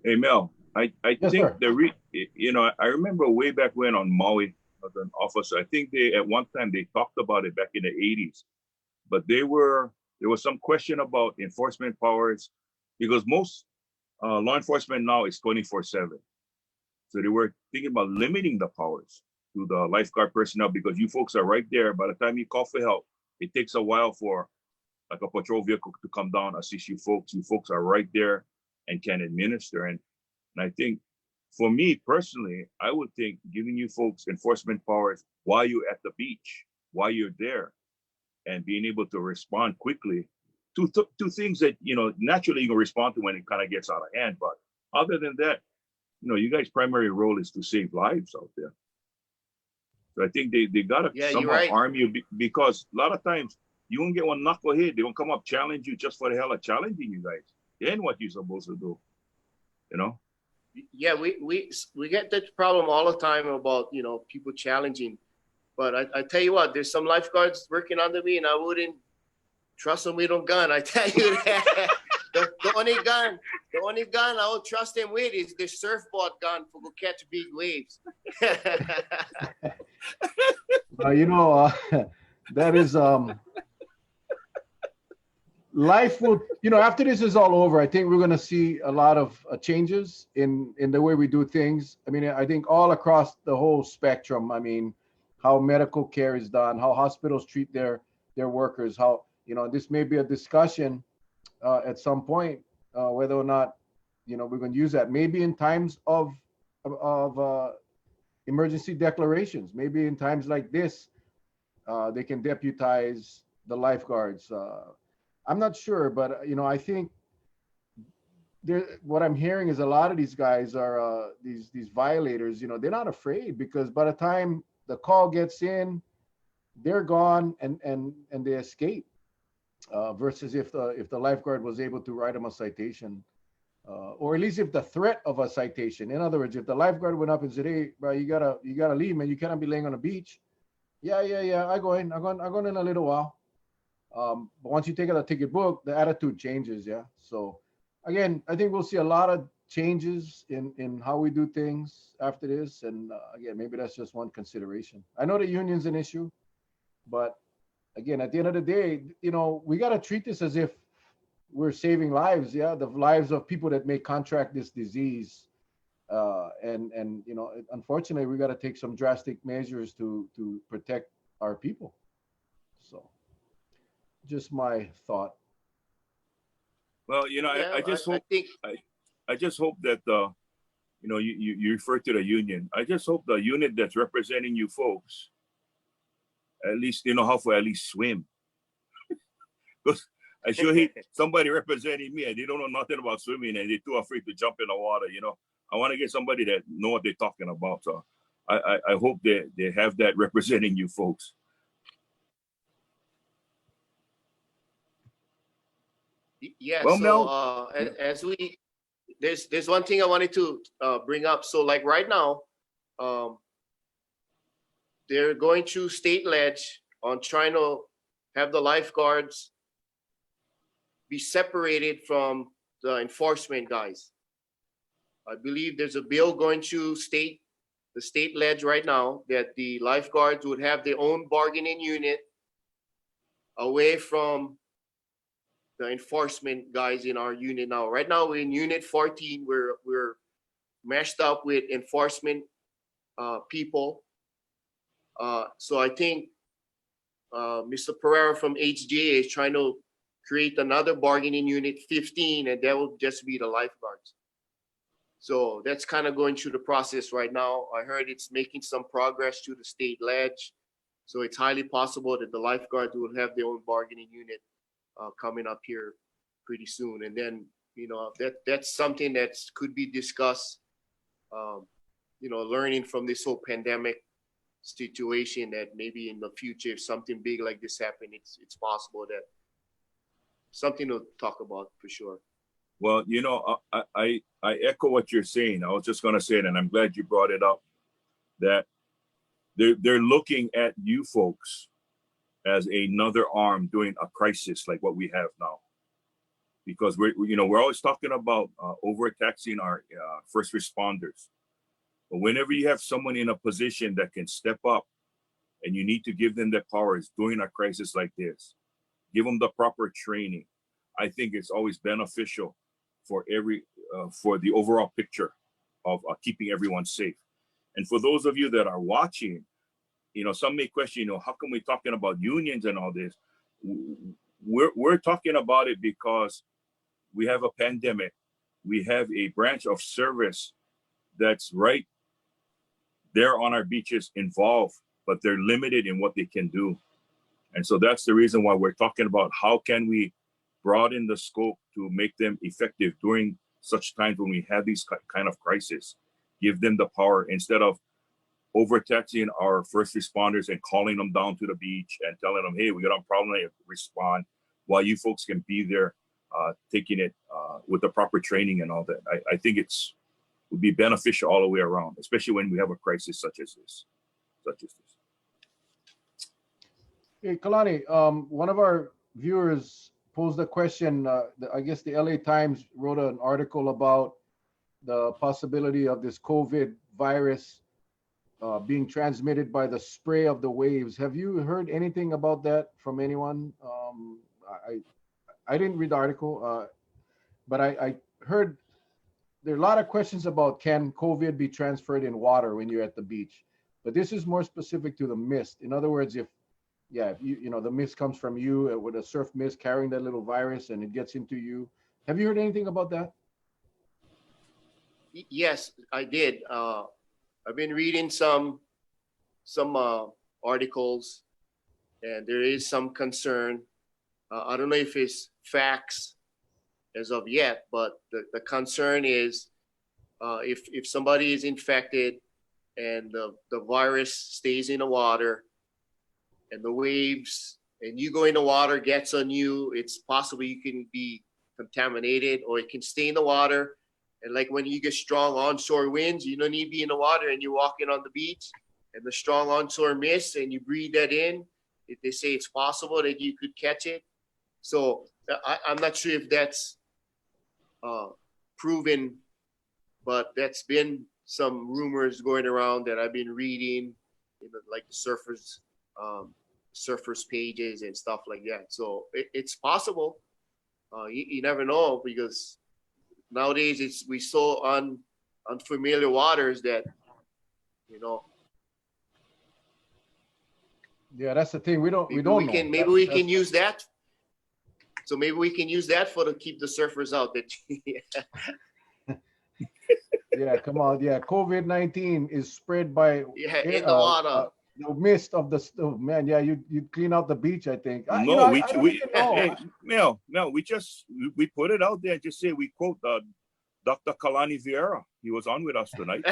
Hey Mel, I Yes, think sir. I remember way back when on Maui as an officer, I think they at one time they talked about it back in the 80s, but there was some question about enforcement powers because most law enforcement now is 24/7. So they were thinking about limiting the powers to the lifeguard personnel because you folks are right there. By the time you call for help, it takes a while for like a patrol vehicle to come down, assist you folks. You folks are right there and can administer. And I think for me personally, I would think giving you folks enforcement powers while you're at the beach, while you're there, and being able to respond quickly to things that, naturally you can respond to when it kind of gets out of hand. But other than that, you guys' primary role is to save lives out there. So I think they got to somehow right. arm you because a lot of times you won't get one knucklehead. They won't come up challenge you just for the hell of challenging you guys. Then what you're supposed to do, Yeah, we get that problem all the time about people challenging. But I tell you what, there's some lifeguards working under me, and I wouldn't trust them with a gun. I tell you that. The only gun I would trust them with is the surfboard gun for go catch big waves. That is life will, after this is all over, I think we're going to see a lot of changes in the way we do things. I mean, I think all across the whole spectrum. I mean, how medical care is done, how hospitals treat their workers, how, this may be a discussion at some point, whether or not, we're going to use that. Maybe in times of emergency declarations, maybe in times like this, they can deputize the lifeguards. I'm not sure, but I think what I'm hearing is a lot of these guys are these violators. They're not afraid because by the time the call gets in, they're gone and they escape. Versus if the lifeguard was able to write them a citation, or at least if the threat of a citation. In other words, if the lifeguard went up and said, "Hey, bro, you gotta leave, man. You cannot be laying on the beach." Yeah. I go in a little while. But once you take out a ticket book, the attitude changes. Yeah. So again, I think we'll see a lot of changes in how we do things after this. And again, maybe that's just one consideration. I know the union's an issue, but again, at the end of the day, we got to treat this as if we're saving lives. Yeah. The lives of people that may contract this disease. And unfortunately, we got to take some drastic measures to protect our people. So just my thought. Well, I just hope that you refer to the union. I just hope the unit that's representing you folks at least how to at least swim. Because I sure hate somebody representing me and they don't know nothing about swimming and they're too afraid to jump in the water. I want to get somebody that know what they're talking about. So I hope they have that representing you folks. Yeah. Well, So Mel, as we there's one thing I wanted to bring up. So like right now, um, they're going through state ledge on trying to have the lifeguards be separated from the enforcement guys. I believe there's a bill going through the state ledge right now that the lifeguards would have their own bargaining unit away from the enforcement guys in our unit now. Right now we're in unit 14. We're meshed up with enforcement people. So I think Mr. Pereira from HGA is trying to create another bargaining unit 15, and that will just be the lifeguards. So that's kind of going through the process right now. I heard it's making some progress to the state ledge. So it's highly possible that the lifeguards will have their own bargaining unit coming up here pretty soon. And then, that's something that could be discussed, learning from this whole pandemic situation, that maybe in the future, if something big like this happens, it's possible that something to talk about for sure. well, I echo what you're saying. I was just going to say it, and I'm glad you brought it up, that they're looking at you folks as another arm during a crisis like what we have now. Because we're always talking about overtaxing our first responders. But whenever you have someone in a position that can step up and you need to give them the powers during a crisis like this, give them the proper training, I think it's always beneficial for for the overall picture of keeping everyone safe. And for those of you that are watching, some may question, how come we're talking about unions and all this? We're talking about it because we have a pandemic. We have a branch of service that's right there on our beaches involved, but they're limited in what they can do. And so that's the reason why we're talking about how can we broaden the scope to make them effective during such times when we have these kind of crises. Give them the power instead of overtaxing our first responders and calling them down to the beach and telling them, hey, we got a problem, respond, while you folks can be there taking it with the proper training and all that. I think would be beneficial all the way around, especially when we have a crisis such as this. Hey, Kalani, one of our viewers posed a question. I guess the LA Times wrote an article about the possibility of this COVID virus being transmitted by the spray of the waves. Have you heard anything about that from anyone? I didn't read the article, but I heard there are a lot of questions about can COVID be transferred in water when you're at the beach, but this is more specific to the mist. In other words, if the mist comes from you with a surf mist carrying that little virus and it gets into you. Have you heard anything about that? Yes, I did. I've been reading some articles, and there is some concern. I don't know if it's facts as of yet, but the concern is if somebody is infected and the virus stays in the water and the waves and you go in the water gets on you, it's possible you can be contaminated, or it can stay in the water. And like when you get strong onshore winds, you don't need to be in the water and you're walking on the beach and the strong onshore mist and you breathe that in, they say it's possible that you could catch it. So I'm not sure if that's proven, but that's been some rumors going around that I've been reading, like the surfers pages and stuff like that. So it's possible. You never know, because nowadays we so unfamiliar waters that Yeah, that's the thing. We don't know. Maybe we can use that. So maybe we can use that to keep the surfers out. Yeah, come on. Yeah, COVID-19 is spread by in the water. the mist of the stove, man. Yeah, you clean out the beach. I think. No, I don't even know. hey, Mel, we put it out there and just say we quote Dr. Kalani Vierra. He was on with us tonight.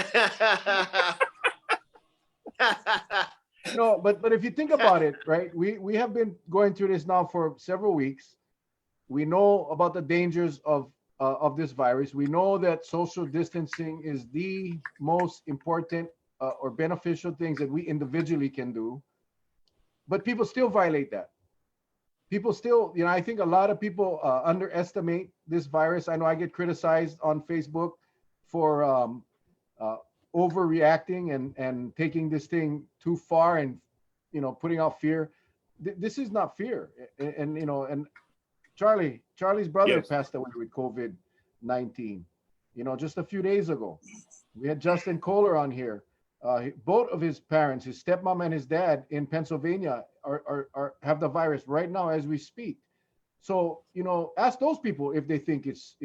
No, but if you think about it, right? We have been going through this now for several weeks. We know about the dangers of this virus. We know that social distancing is the most important or beneficial things that we individually can do. But people still violate that. People still, I think a lot of people underestimate this virus. I know I get criticized on Facebook for uh, overreacting and taking this thing too far and putting out fear. This is not fear, and Charlie's brother Yes. passed away with COVID-19. Just a few days ago, we had Justin Kohler on here. Both of his parents, his stepmom and his dad in Pennsylvania, are have the virus right now as we speak. So ask those people if they think it's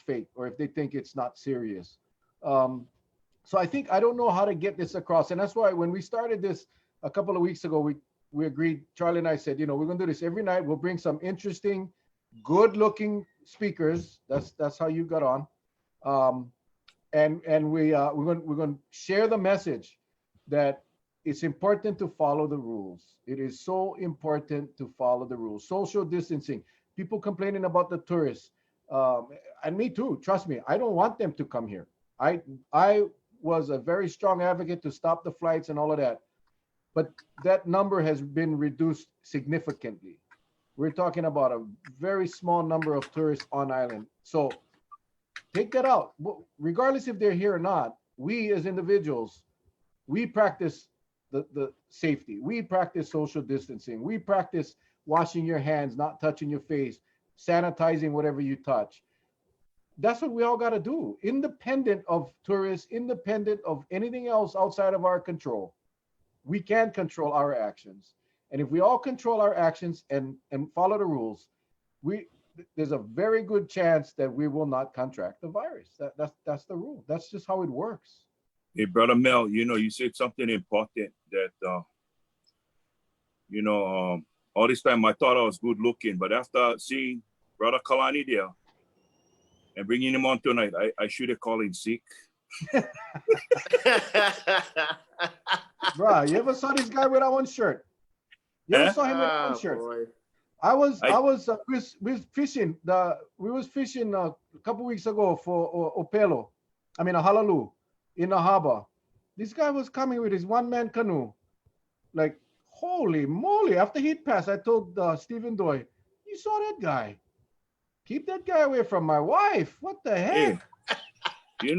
fake or if they think it's not serious. So I don't know how to get this across, and that's why when we started this a couple of weeks ago, we agreed. Charlie and I said, we're gonna do this every night. We'll bring some interesting, good-looking speakers. That's how you got on. And we're going to share the message that it's important to follow the rules. It is so important to follow the rules. Social distancing. People complaining about the tourists, and me too. Trust me, I don't want them to come here. I was a very strong advocate to stop the flights and all of that, but that number has been reduced significantly. We're talking about a very small number of tourists on island. So take that out. Regardless if they're here or not, we as individuals, we practice the safety. We practice social distancing. We practice washing your hands, not touching your face, sanitizing whatever you touch. That's what we all got to do, independent of tourists, independent of anything else outside of our control. We can control our actions. And if we all control our actions and follow the rules, there's a very good chance that we will not contract the virus. That's the rule. That's just how it works. Hey, brother Mel, you said something important that all this time I thought I was good looking, but after seeing brother Kalani there and bringing him on tonight, I should have called him sick. Bruh, you ever saw this guy with that one shirt? You ever saw him with that one shirt? Boy. We was fishing. We was fishing a couple weeks ago for Opelo. I mean, a Halalu in the harbor. This guy was coming with his one-man canoe. Like, holy moly! After he'd passed, I told Stephen Doy, "You saw that guy? Keep that guy away from my wife. What the heck?" Hey,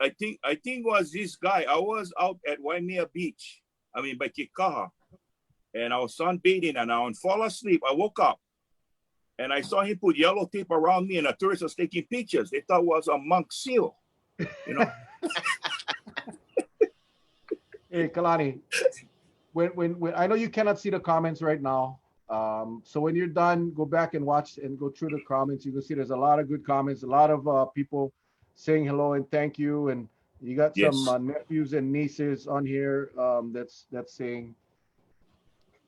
I think was this guy. I was out at Waimea Beach. I mean, by Kikaha. And I was sunbathing and I fall asleep. I woke up and I saw him put yellow tape around me and the tourists was taking pictures. They thought it was a monk seal, Hey, Kalani, when I know you cannot see the comments right now. So when you're done, go back and watch and go through the comments. You can see there's a lot of good comments, a lot of people saying hello and thank you. And you got some nephews and nieces on here that's saying,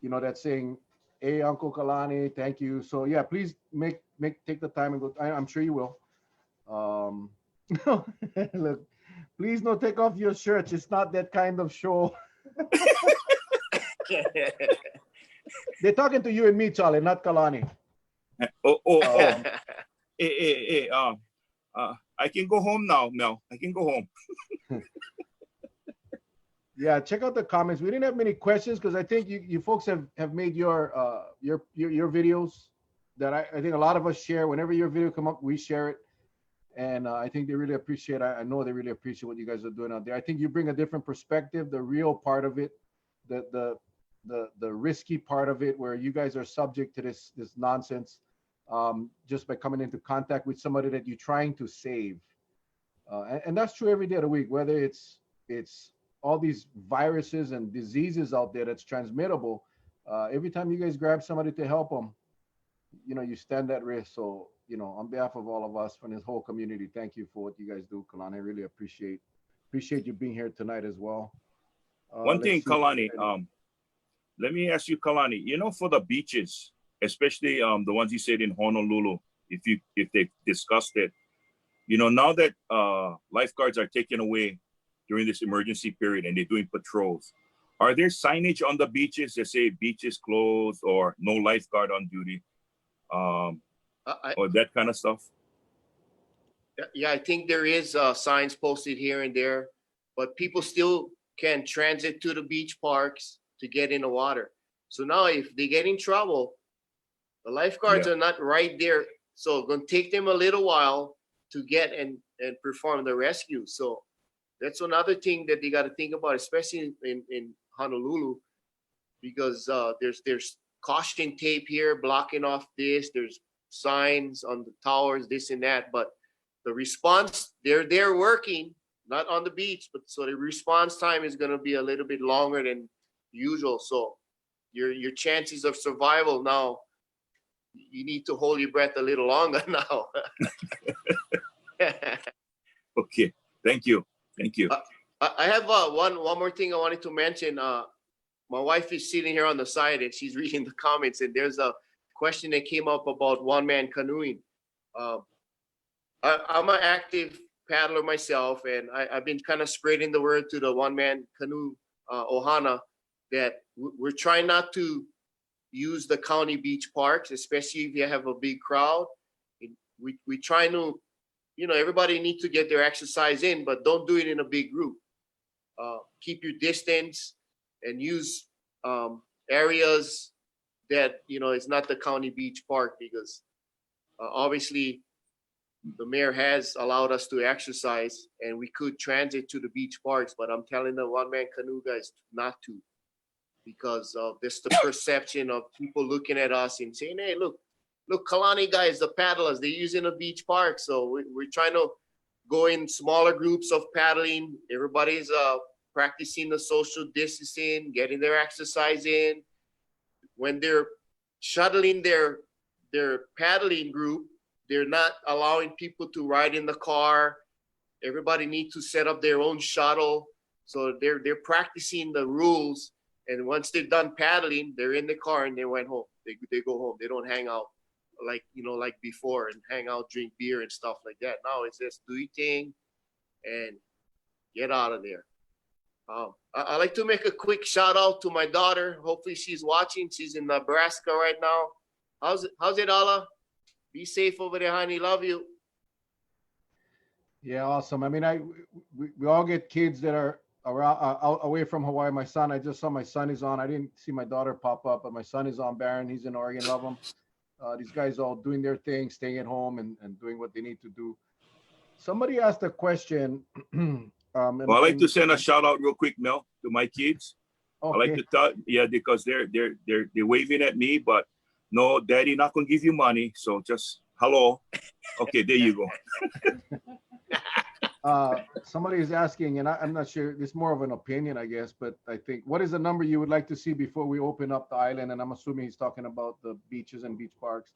that's saying, "Hey, Uncle Kalani, thank you." So yeah, please take the time and go. I'm sure you will. Look, please don't take off your shirts. It's not that kind of show. They're talking to you and me, Charlie, not Kalani. Hey, I can go home now, Mel. I can go home. Yeah, check out the comments. We didn't have many questions because I think you folks have made your videos that I think a lot of us share. Whenever your video come up, we share it, and I think they really appreciate. I know they really appreciate what you guys are doing out there. I think you bring a different perspective, the real part of it, the risky part of it, where you guys are subject to this nonsense, just by coming into contact with somebody that you're trying to save, and that's true every day of the week, whether it's all these viruses and diseases out there that's transmittable. Every time you guys grab somebody to help them, you stand that risk. So, on behalf of all of us from this whole community, thank you for what you guys do, Kalani. I really appreciate you being here tonight as well. One Let's thing, see. Kalani, let me ask you, Kalani, you know, for the beaches, especially the ones you said in Honolulu, if they discussed it, you know, now that lifeguards are taken away during this emergency period and they're doing patrols, are there signage on the beaches that say beaches closed or no lifeguard on duty, or that kind of stuff? Yeah, I think there is signs posted here and there, but people still can transit to the beach parks to get in the water. So now, if they get in trouble, the lifeguards Yeah. are not right there. So it's gonna take them a little while to get and perform the rescue. So that's another thing that they got to think about, especially in Honolulu, because there's caution tape here blocking off this. There's signs on the towers, this and that. But the response, they're working, not on the beach, but so the response time is going to be a little bit longer than usual. So your chances of survival now, you need to hold your breath a little longer now. Okay. Thank you. Thank you. I have one more thing I wanted to mention. My wife is sitting here on the side and she's reading the comments, and there's a question that came up about one-man canoeing. I'm an active paddler myself, and I've been kind of spreading the word to the one-man canoe ohana that we're trying not to use the county beach parks, especially if you have a big crowd. We try to, you know, everybody needs to get their exercise in, but don't do it in a big group. Keep your distance and use areas that, you know, it's not the county beach park, because obviously the mayor has allowed us to exercise and we could transit to the beach parks, but I'm telling the one-man canoe guys not to, because of this, the perception of people looking at us and saying, hey, look, Kalani guys, the paddlers, they're using a beach park. So we're trying to go in smaller groups of paddling. Everybody's practicing the social distancing, getting their exercise in. When they're shuttling their paddling group, they're not allowing people to ride in the car. Everybody needs to set up their own shuttle. So they're practicing the rules. And once they're done paddling, they're in the car and they went home. They go home. They don't hang out like, you know, like before and hang out, drink beer and stuff like that. Now it's just do your thing and get out of there. I like to make a quick shout out to my daughter. Hopefully she's watching. She's in Nebraska right now. How's it, Ala? Be safe over there, honey. Love you. Yeah, awesome. I mean, we all get kids that are around out away from Hawaii. My son, I just saw my son is on. I didn't see my daughter pop up, but my son is on. Barron, he's in Oregon. Love him. These guys all doing their thing, staying at home and doing what they need to do. Somebody asked a question. Well, I like to send a shout out real quick, Mel, to my kids. Okay. I like to tell, yeah, because they're waving at me, but no, daddy not gonna give you money. So just hello. Okay, there you go. Somebody is asking, and I'm not sure, it's more of an opinion, I guess, but I think, what is the number you would like to see before we open up the island? And I'm assuming he's talking about the beaches and beach parks.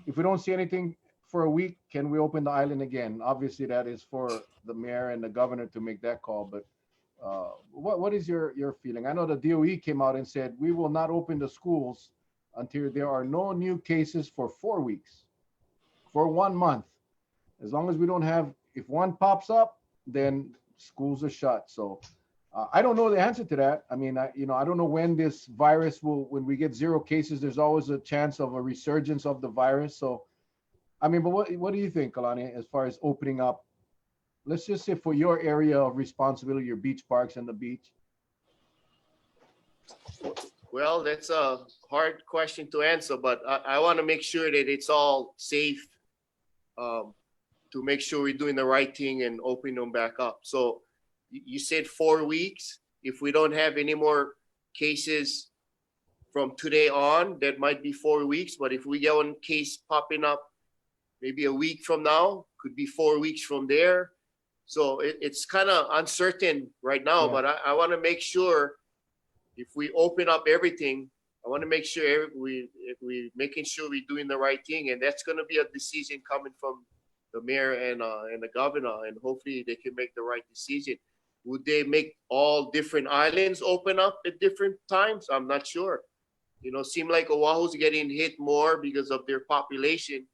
If we don't see anything for a week, can we open the island again? Obviously, that is for the mayor and the governor to make that call, but what is your feeling? I know the DOE came out and said, we will not open the schools until there are no new cases for 4 weeks, for 1 month. As long as we don't have, if one pops up, then schools are shut. So I don't know the answer to that. I mean, I don't know when this virus will, when we get 0 cases, there's always a chance of a resurgence of the virus. So, I mean, but what do you think, Kalani, as far as opening up, let's just say for your area of responsibility, your beach parks and the beach? Well, that's a hard question to answer, but I want to make sure that it's all safe, to make sure we're doing the right thing and opening them back up. So you said 4 weeks. If we don't have any more cases from today on, that might be 4 weeks. But if we get one case popping up maybe a week from now, could be 4 weeks from there. So it's kind of uncertain right now, but I want to make sure if we open up everything, I want to make sure we making sure we're doing the right thing. And that's going to be a decision coming from the mayor and the governor, and hopefully they can make the right decision. Would they make all different islands open up at different times? I'm not sure. Seem like Oahu's getting hit more because of their population.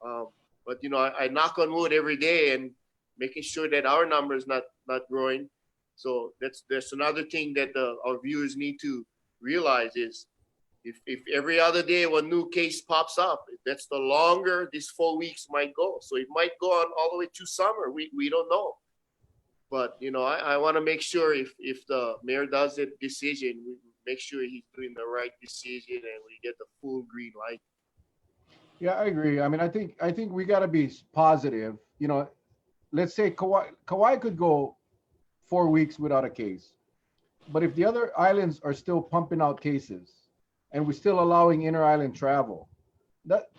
Um, but I knock on wood every day and making sure that our numbers not growing. So that's another thing that our viewers need to realize is if every other day one new case pops up, that's the longer these 4 weeks might go. So it might go on all the way to summer. We don't know. But I want to make sure if the mayor does a decision, we make sure he's doing the right decision and we get the full green light. Yeah, I agree. I mean, I think we got to be positive. Let's say Kauai could go 4 weeks without a case, but if the other islands are still pumping out cases, and we're still allowing inter-island travel,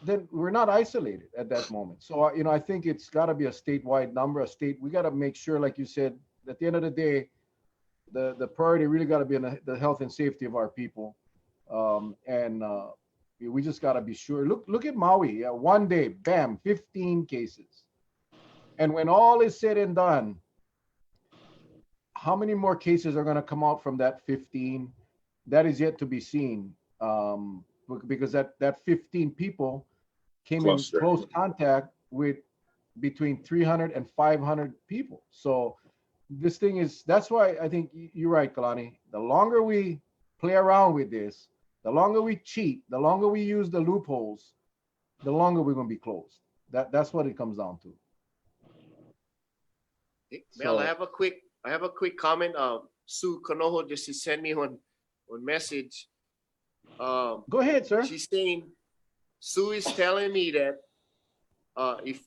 then we're not isolated at that moment. So I think it's got to be a statewide number. We got to make sure, like you said, at the end of the day, the priority really got to be in the health and safety of our people, and we just got to be sure. Look at Maui. One day, bam, 15 cases, and when all is said and done, how many more cases are going to come out from that 15? That is yet to be seen. Because that 15 people came in close contact with between 300 and 500 people. So this thing that's why I think you're right, Kalani. The longer we play around with this, the longer we cheat, the longer we use the loopholes, the longer we're going to be closed. That's what it comes down to. Mel, I have a quick comment. Sue Kanoho just sent me one message. Go ahead, sir. She's saying, Sue is telling me that if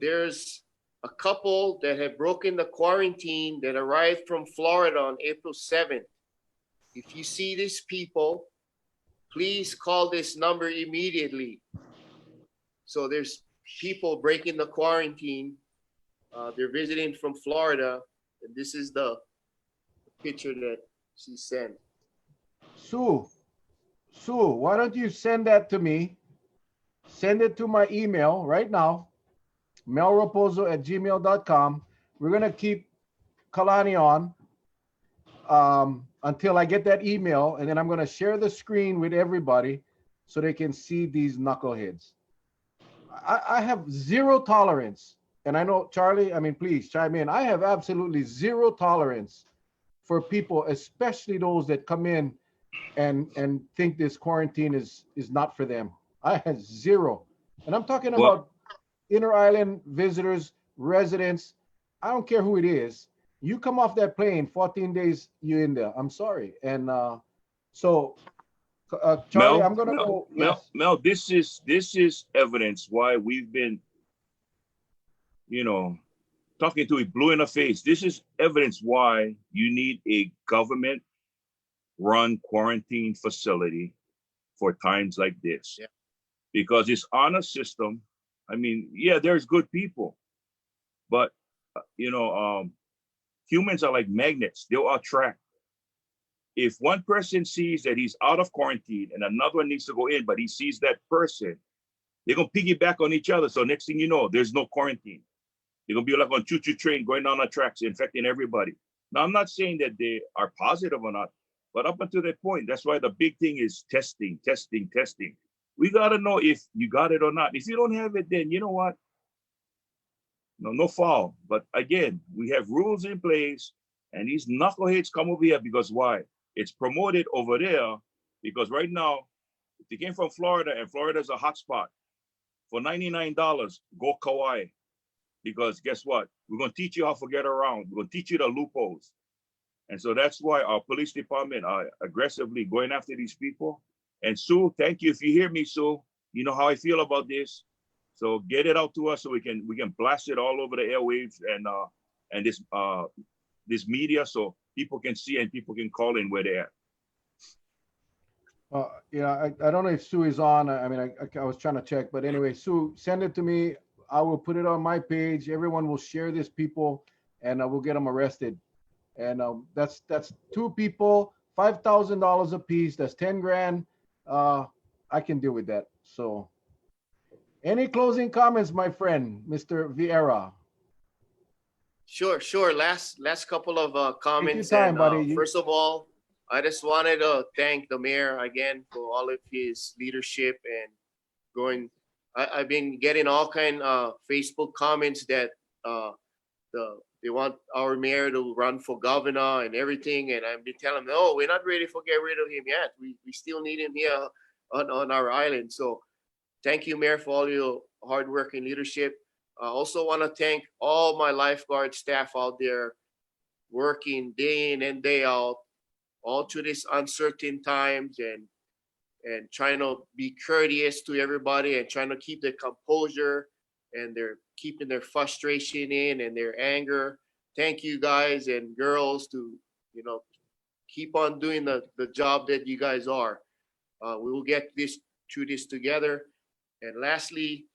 there's a couple that have broken the quarantine that arrived from Florida on April 7th, if you see these people, please call this number immediately. So there's people breaking the quarantine. They're visiting from Florida, and this is the picture that she sent. Sue, why don't you send that to me? Send it to my email right now, melraposo@gmail.com. We're going to keep Kalani on until I get that email, and then I'm going to share the screen with everybody so they can see these knuckleheads. I have zero tolerance, and I know, Charlie, please chime in. I have absolutely zero tolerance for people, especially those that come in and think this quarantine is not for them. I have zero. And I'm talking about inter-island visitors, residents. I don't care who it is. You come off that plane, 14 days, you're in there. I'm sorry. And Charlie, I'm going to go. Yes. Mel, this is evidence why we've been, talking to it blue in the face. This is evidence why you need a government run quarantine facility for times like this. Yeah. Because it's on a system. There's good people, but humans are like magnets. They'll attract. If one person sees that he's out of quarantine and another one needs to go in, but he sees that person, they're gonna piggyback on each other. So next thing you know, there's no quarantine. They're gonna be like on choo-choo train going down the tracks, infecting everybody. Now, I'm not saying that they are positive or not, but up until that point, that's why the big thing is testing. We gotta know if you got it or not. If you don't have it, then you know what? No foul. But again, we have rules in place, and these knuckleheads come over here because why? It's promoted over there because right now, if they came from Florida and Florida's a hot spot, for $99, go Kauai. Because guess what? We're going to teach you how to get around. We're going to teach you the loopholes. And so that's why our police department are aggressively going after these people. And Sue, thank you. If you hear me, Sue, you know how I feel about this. So get it out to us so we can blast it all over the airwaves and this media so people can see and people can call in where they're at. I don't know if Sue is on. I was trying to check, but anyway, Sue, send it to me. I will put it on my page. Everyone will share this, people, and we'll get them arrested. And that's two people, $5,000 a piece. That's 10 grand. I can deal with that. So, any closing comments, my friend, Mr. Vieira? Sure. Last couple of Take your comments. time, And buddy. first of all, I just wanted to thank the mayor again for all of his leadership and going. I've been getting all kind of Facebook comments that they want our mayor to run for governor and everything, and I've been telling them, oh, we're not ready to get rid of him yet. We still need him here on our island. So thank you, Mayor, for all your hard work and leadership. I also want to thank all my lifeguard staff out there working day in and day out, all through these uncertain times, and trying to be courteous to everybody and trying to keep their composure, and they're keeping their frustration in and their anger. Thank you guys and girls to, keep on doing the job that you guys are. We will get this through this together. And lastly,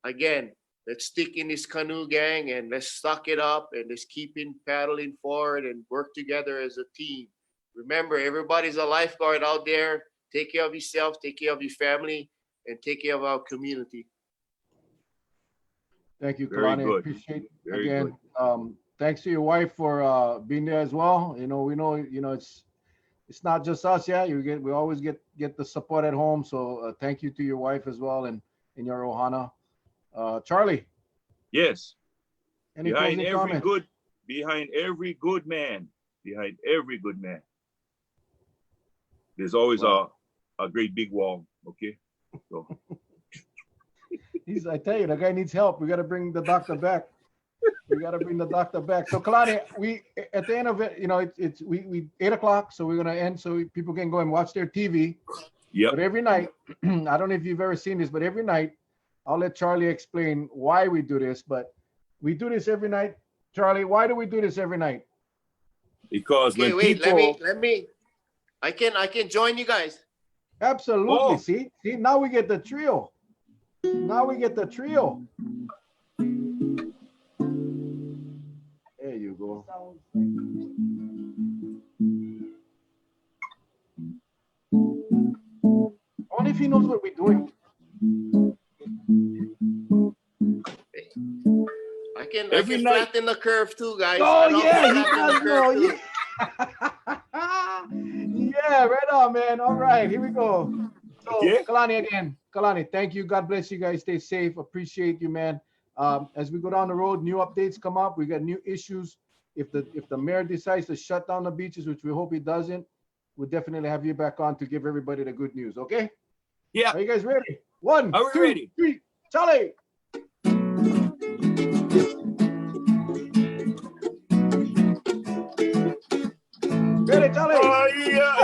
again, let's stick in this canoe, gang, and let's suck it up and let's keep in paddling forward and work together as a team. Remember, everybody's a lifeguard out there. Take care of yourself, take care of your family, and take care of our community. Thank you, Very Kalani. good. Appreciate Very again. Thanks to your wife for being there as well. We know it's not just us. Yeah, we always get the support at home. So thank you to your wife as well and your Ohana. Charlie, Yes. any Behind closing every comments? good, behind every good man, there's always Wow. a great big wall. Okay. So I tell you, the guy needs help. We got to bring the doctor back. So Kalani, we at the end of it, it's we 8 o'clock, so we're gonna end so people can go and watch their TV. yep. But every night, I don't know if you've ever seen this, but every night, I'll let Charlie explain why we do this. But we do this every night. Charlie, why do we do this every night? Because Okay, when wait, people let me I can join you guys. Absolutely. Oh. See, now we get the trio. There you go. Only if he knows what we're doing. I can Every night- flatten the curve too, guys. Oh I know yeah, how he to flatten does the curve know. too. Yeah, right on, man. All right, here we go. So, Okay. Kalani, thank you. God bless you guys. Stay safe. Appreciate you, man. As we go down the road, new updates come up. We got new issues. If the mayor decides to shut down the beaches, which we hope he doesn't, we'll definitely have you back on to give everybody the good news. Okay? Yeah. Are you guys ready? One, Are we two, ready? 3. Charlie. Ready, Charlie? Oh, yeah.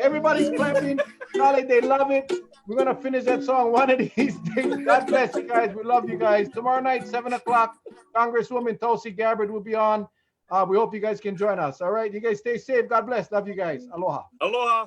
Everybody's clapping. Charlie, they love it. We're gonna finish that song one of these days. God bless you guys. We love you guys. Tomorrow night, 7 o'clock, Congresswoman Tulsi Gabbard will be on. We hope you guys can join us. All right, you guys stay safe. God bless. Love you guys. Aloha. Aloha.